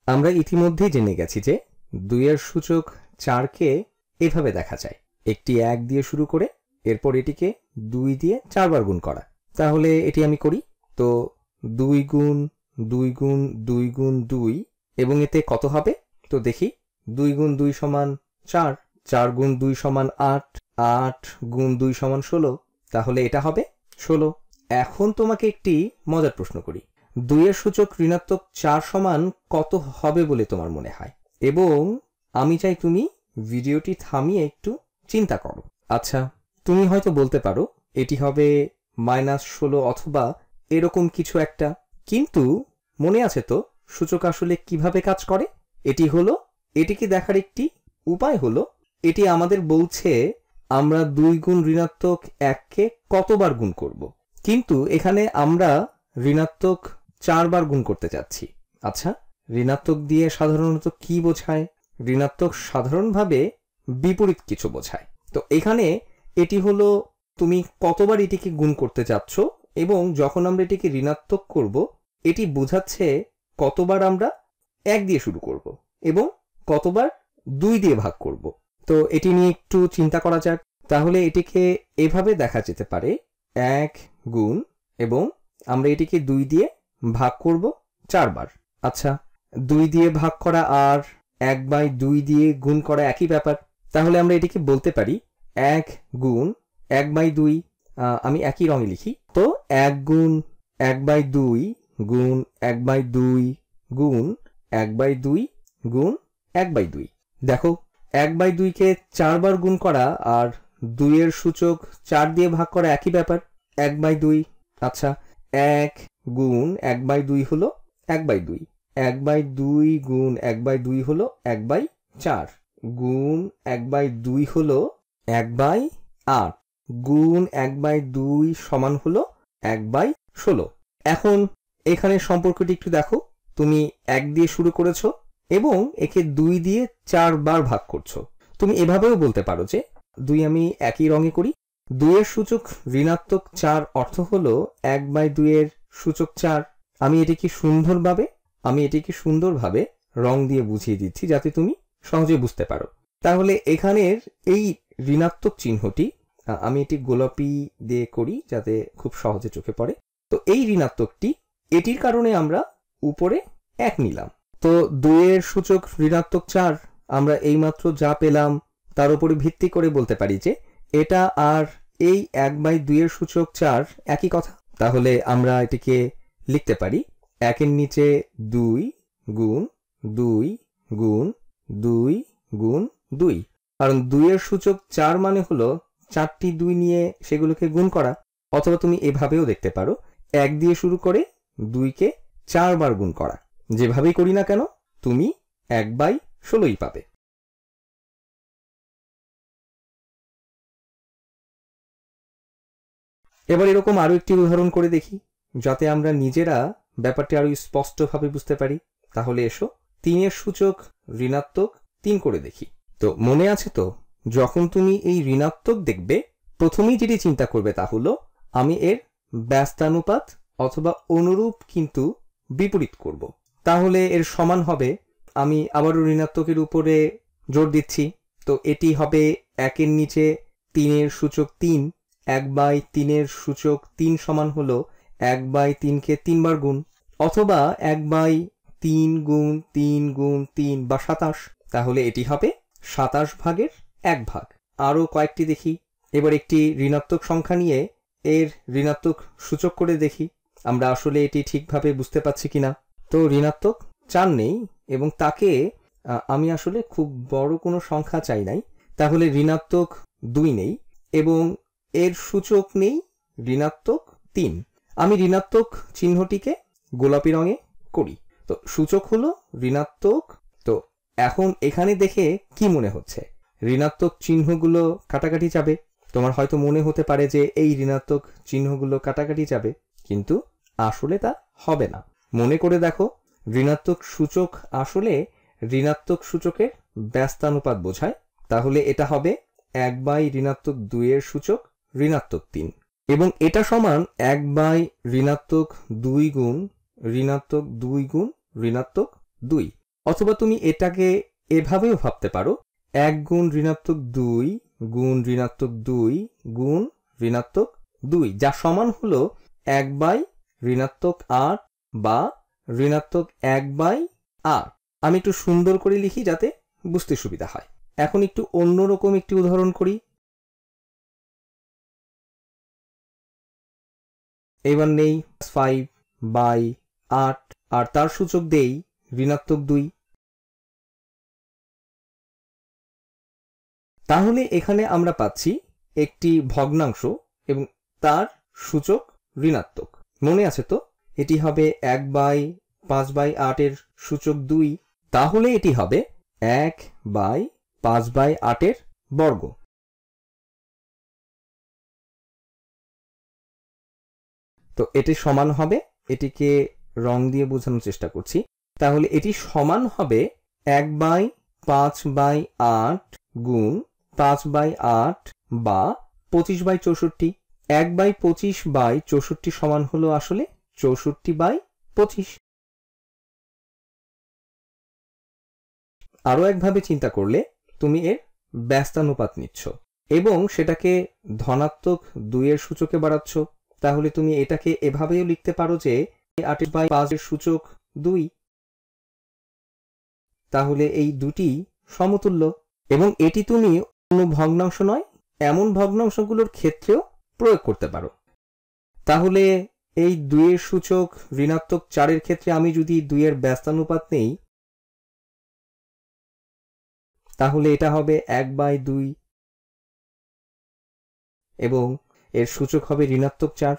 আমরা ইতিমধ্যেই জেনে গেছি যে 2 এর সূচক 4 কে এভাবে দেখা যায়, একটি 1 দিয়ে শুরু করে এরপর এটিকে 2 দিয়ে 4 বার গুণ করা। তাহলে এটি আমি করি। তো 2 গুণ 2 গুণ 2 গুণ 2 এবং এতে কত হবে? তো দেখি, 2 গুণ 2 সমান 4, 4 গুণ 2 সমান 8, 8 গুণ 2 সমান 16, তাহলে এটা হবে 16। এখন তোমাকে একটি মজার প্রশ্ন করি, 2 এর সূচক ঋণাত্মক 4 সমান কত হবে বলে তোমার মনে হয়? এবং আমি চাই তুমি ভিডিওটি থামিয়ে একটু চিন্তা করো। আচ্ছা, তুমি হয়তো বলতে পারো এটি হবে -16 অথবা এরকম কিছু একটা, কিন্তু মনে আছে তো সূচক আসলে কিভাবে কাজ করে? এটিকে দেখার একটি উপায় হলো, এটি আমাদের বলছে আমরা 2 গুণ ঋণাত্মক 1 কে কতবার গুণ করব, কিন্তু এখানে আমরা ঋণাত্মক 4 বার গুণ করতে যাচ্ছি। আচ্ছা, ঋণাত্মক দিয়ে সাধারণত কি বোঝায়? ঋণাত্মক সাধারণভাবে বিপরীত কিছু বোঝায়। তো এখানে এটি হলো তুমি কতবার এটিকে গুণ করতে যাচ্ছ, এবং যখন আমরা এটিকে ঋণাত্মক করব এটি বোঝাচ্ছে কতবার আমরা 1 দিয়ে শুরু করব এবং কতবার 2 দিয়ে ভাগ করব। তো এটি নিয়ে একটু চিন্তা করা যাক। তাহলে এটিকে এভাবে দেখা যেতে পারে, 1 গুণ এবং আমরা এটিকে 2 দিয়ে ভাগ করব 4 বার। আচ্ছা, 2 দিয়ে ভাগ করা আর 1/2 দিয়ে গুণ করা একই ব্যাপার। তাহলে আমরা এটিকে বলতে পারি 1 গুণ 1/2। আমি একই রঙে লিখি। তো 1 গুণ 1/2 গুণ 1/2 গুণ 1/2 গুণ 1/2। দেখো, 1/2 কে 4 বার গুণ করা আর 2 এর সূচক 4 দিয়ে ভাগ করা একই ব্যাপার, 1/2। আচ্ছা, 1 গুণ 1/2 হলো 1/2, 1/2 গুণ 1/2 হলো 1/4, গুণ 1/2 হলো 1/8, গুণ 1/2 সমান হলো 1/16। এখন এখানে সম্পর্কটি একটু দেখো, তুমি 1 দিয়ে শুরু করেছো এবং একে 2 দিয়ে 4 বার ভাগ করছো। তুমি এভাবেও বলতে পারো যে, 2 আমি একই রঙে করি, 2 এর সূচক ঋণাত্মক 4 অর্থ হলো 1/2 এর সূচক 4। আমি এটিকে সুন্দরভাবে রং দিয়ে বুঝিয়ে দিচ্ছি যাতে তুমি সহজে বুঝতে পারো। তাহলে এখানের এই ঋণাত্মক চিহ্নটি আমি এটি গোলাপি দিয়ে করি যাতে খুব সহজে চোখে পড়ে। তো এই ঋণাত্মকটি, এটির কারণে আমরা উপরে 1 নিলাম। তো 2 এর সূচক ঋণাত্মক 4 আমরা এইমাত্র যা পেলাম তার উপরে ভিত্তি করে বলতে পারি যে এটা আর এই 1/2 এর সূচক 4 একই কথা। তাহলে আমরা এটিকে লিখতে পারি 1 এর নিচে 2 গুণ 2 গুণ 2 গুণ 2, কারণ 2 এর সূচক 4 মানে হলো 4টি 2 নিয়ে সেগুলোকে গুণ করা। অথবা তুমি এভাবেও দেখতে পারো, 1 দিয়ে শুরু করে 2 কে 4 বার গুণ করা। যেভাবেই করি না কেন তুমি 1/16 পাবে। এবার এরকম আরো একটি উদাহরণ করে দেখি যাতে আমরা নিজেরা ব্যাপারটি আরো স্পষ্টভাবে বুঝতে পারি। তাহলে এসো 3 এর সূচক ঋণাত্মক 3 করে দেখি। তো মনে আছে তো, যখন তুমি এই ঋণাত্মক দেখবে প্রথমেই যেটি চিন্তা করবে তা হলো আমি এর ব্যস্তানুপাত অথবা অনুরূপ কিন্তু বিপরীত করব। তাহলে এর সমান হবে, আমি আবারও ঋণাত্মকের উপরে জোর দিচ্ছি, তো এটি হবে 1 এর নিচে 3 এর সূচক 3, 1/3 এর সূচক 3 সমান হলো 1/3 কে 3 বার গুণ, অথবা 1/3 গুণ 3 গুণ 3 বা 27। তাহলে এটি হবে 27 ভাগের 1 ভাগ। আরো কয়েকটি দেখি। এবার একটি ঋণাত্মক সংখ্যা নিয়ে এর ঋণাত্মক সূচক করে দেখি আমরা আসলে এটি ঠিকভাবে বুঝতে পারছি কিনা। তো ঋণাত্মক 4 নেই এবং তাকে আমি আসলে খুব বড় কোনো সংখ্যা চাই নাই, তাহলে ঋণাত্মক 2 নেই এবং এর সূচক নেই ঋণাত্মক 3। আমি ঋণাত্মক চিহ্নটিকে গোলাপি রঙে করি। তো সূচক হলো ঋণাত্মক। তো এখন এখানে দেখে কি মনে হচ্ছে? ঋণাত্মক চিহ্নগুলো কাটাকাটি যাবে। তোমার হয়তো মনে হতে পারে যে এই ঋণাত্মক চিহ্নগুলো কাটাকাটি যাবে, কিন্তু আসলে তা হবে না। মনে করে দেখো, ঋণাত্মক সূচক আসলে ঋণাত্মক সূচকের ব্যস্তানুপাত বোঝায়। তাহলে এটা হবে 1/2 এর সূচক ঋণাত্মক 3 এবং এটা সমান 1/2 গুণ ঋণাত্মক 2 গুণ ঋণাত্মক 2। অথবা তুমি এটাকে এভাবেও ভাবতে পারো 1 গুণ ঋণাত্মক 2 গুণ ঋণাত্মক 2 গুণ ঋণাত্মক 2, যা সমান হলো 1 বাই ঋণাত্মক 8 বা ঋণাত্মক 1 বাই 8। আমি একটু সুন্দর করে লিখি যাতে বুঝতে সুবিধা হয়। এখন একটু অন্যরকম একটি উদাহরণ করি। এবার নেই 5 বাই 8 আর তার সূচক দেই ঋণাত্মক 2। তাহলে এখানে আমরা পাচ্ছি একটি ভগ্নাংশ এবং তার সূচক ঋণাত্মক। মনে আছে তো, এটি হবে 1 বাই 5 বাই 8 এর সূচক 2, তাহলে এটি হবে 1 বাই 5 বাই 8 এর বর্গ। তো এটি সমান হবে, এটিকে রং দিয়ে বোঝানোর চেষ্টা করছি, তাহলে এটি সমান হবে 1 বাই 5 বাই 8 গুণ 5 বাই 8 বা 25 বাই 64। 1 বাই 25 বাই 64 সমান হলো আসলে 64 বাই 25। আরো একভাবে চিন্তা করলে তুমি এর ব্যস্তানুপাত নিচ্ছ এবং সেটাকে ধনাত্মক 2 এর সূচকে বাড়াচ্ছ, তাহলে তুমি এটাকে এভাবেও লিখতে পারো যে 8 বাই 5 এর সূচক 2। তাহলে এই দুটি সমতুল্য এবং এটি তুমি অন্য ভগ্নাংশ নয় এমন ভগ্নাংশগুলোর ক্ষেত্রেও প্রয়োগ করতে পারো। তাহলে এই 2 এর সূচক ঋণাত্মক 4 এর ক্ষেত্রে আমি যদি 2 এর ব্যস্তানুপাত নেই, তাহলে এটা হবে 1 বাই 2 এবং এর সূচক হবে ঋণাত্মক 4।